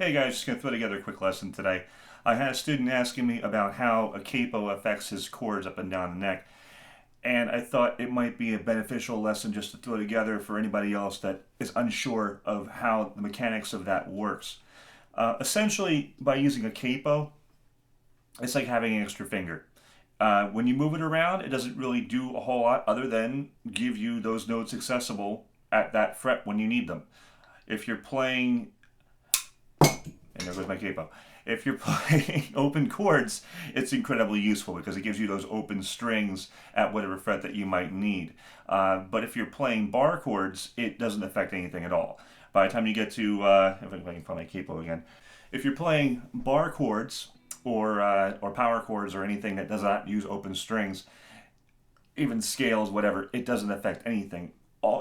Hey guys, just going to throw together a quick lesson today. I had a student asking me about how a capo affects his chords up and down the neck, and I thought it might be a beneficial lesson just to throw together for anybody else that is unsure of how the mechanics of that works. Essentially, by using a capo, it's like having an extra finger. When you move it around, it doesn't really do a whole lot other than give you those notes accessible at that fret when you need them. If you're playing and there goes my capo. If you're playing open chords, it's incredibly useful because it gives you those open strings at whatever fret that you might need. But if you're playing bar chords, it doesn't affect anything at all. By the time you get to, if I can find my capo again, if you're playing bar chords or power chords or anything that does not use open strings, even scales, whatever, it doesn't affect anything.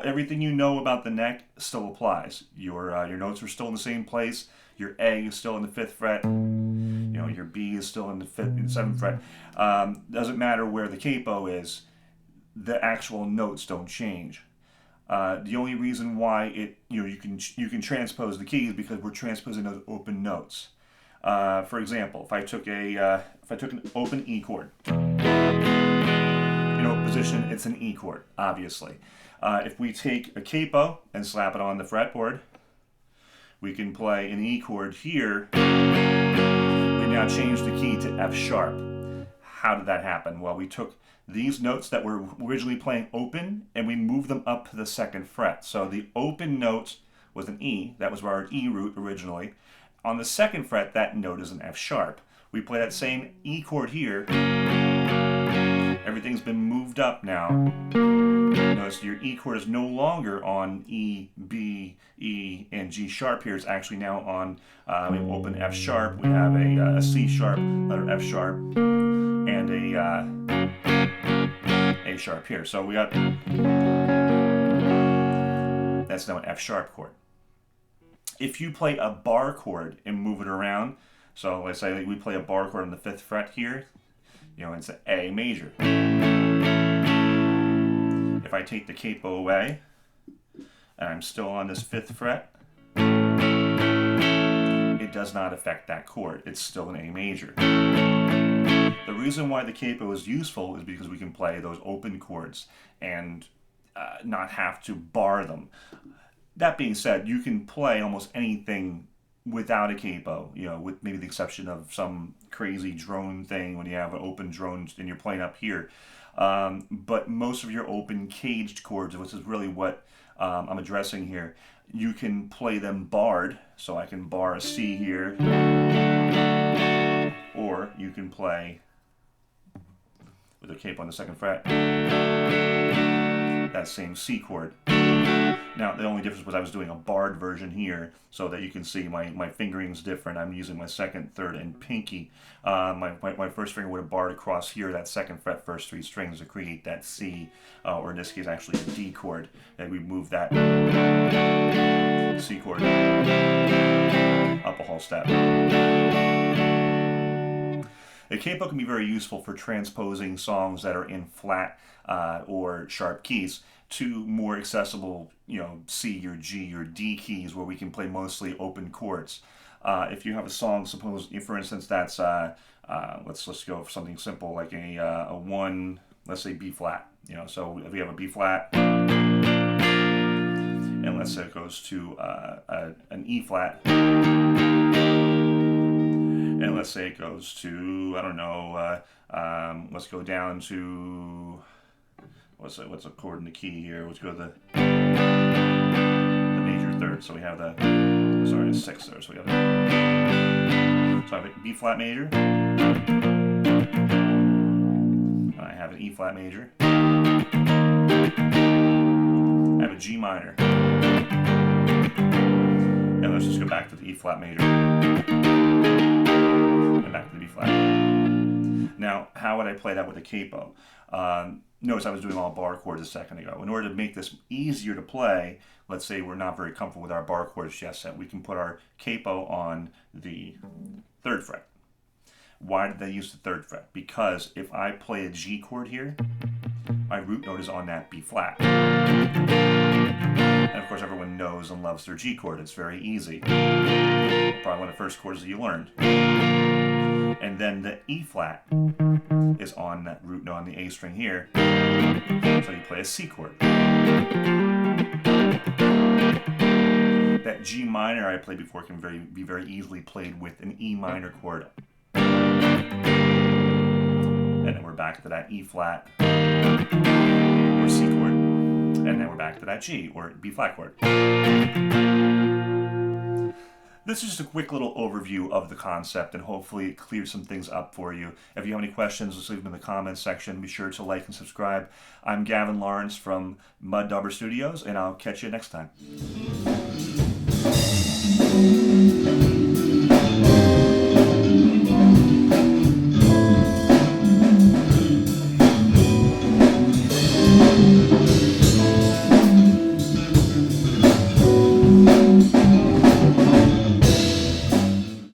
Everything you know about the neck still applies. Your notes are still in the same place. Your A is still in the fifth fret. Your B is still in the fifth and seventh fret. Doesn't matter where the capo is. The actual notes don't change. The only reason why you can transpose the keys because we're transposing those open notes. For example, if I took an open E chord, position, it's an E chord, obviously. If we take a capo and slap it on the fretboard, we can play an E chord here. We now change the key to F sharp. How did that happen? Well, we took these notes that were originally playing open and we moved them up to the second fret. So the open note was an E. That was our E root originally. On the second fret, that note is an F sharp. We play that same E chord here. Everything's been moved up now. Notice your E chord is no longer on E, B, E, and G sharp here. It's actually now on, we have open F sharp, we have a C sharp, another F sharp, and A sharp here. So we got, that's now an F sharp chord. If you play a bar chord and move it around, so let's say we play a bar chord on the fifth fret here, it's an A major. If I take the capo away, and I'm still on this fifth fret, it does not affect that chord. It's still an A major. The reason why the capo is useful is because we can play those open chords and not have to bar them. That being said, you can play almost anything without a capo, with maybe the exception of some crazy drone thing when you have an open drone and you're playing up here. But most of your open caged chords, which is really what I'm addressing here, you can play them barred. So I can bar a C here, or you can play with a capo on the second fret, that same C chord. Now, the only difference was I was doing a barred version here so that you can see my fingering's different. I'm using my second, third, and pinky. My first finger would have barred across here, that second fret, first three strings to create that C, or in this case, actually a D chord. And we move that C chord up a whole step. A capo can be very useful for transposing songs that are in flat or sharp keys to more accessible, C or G or D keys where we can play mostly open chords. If you have a song, suppose, for instance, that's let's go for something simple like a one, let's say B flat. So if we have a B flat, and let's say it goes to an E flat. And let's say it goes to, I don't know, let's go down to, what's a chord in the key here? Let's go to the major third. So we have the sixth there. So we have so I have a B flat major. I have an E flat major. I have a G minor. And let's just go back to the E flat major. And back to the B flat. Now, how would I play that with a capo? Notice I was doing all bar chords a second ago. In order to make this easier to play, let's say we're not very comfortable with our bar chords just yet, we can put our capo on the third fret. Why did they use the third fret? Because if I play a G chord here, my root note is on that B flat. And of course, everyone knows and loves their G chord. It's very easy. Probably one of the first chords that you learned. And then the E flat is on that root note on the A string here. So you play a C chord. That G minor I played before can be very easily played with an E minor chord. And then we're back to that E flat or C chord. And then we're back to that G or B flat chord. This is just a quick little overview of the concept, and hopefully it clears some things up for you. If you have any questions, just leave them in the comments section. Be sure to like and subscribe. I'm Gavin Lawrence from Mud Dauber Studios, and I'll catch you next time.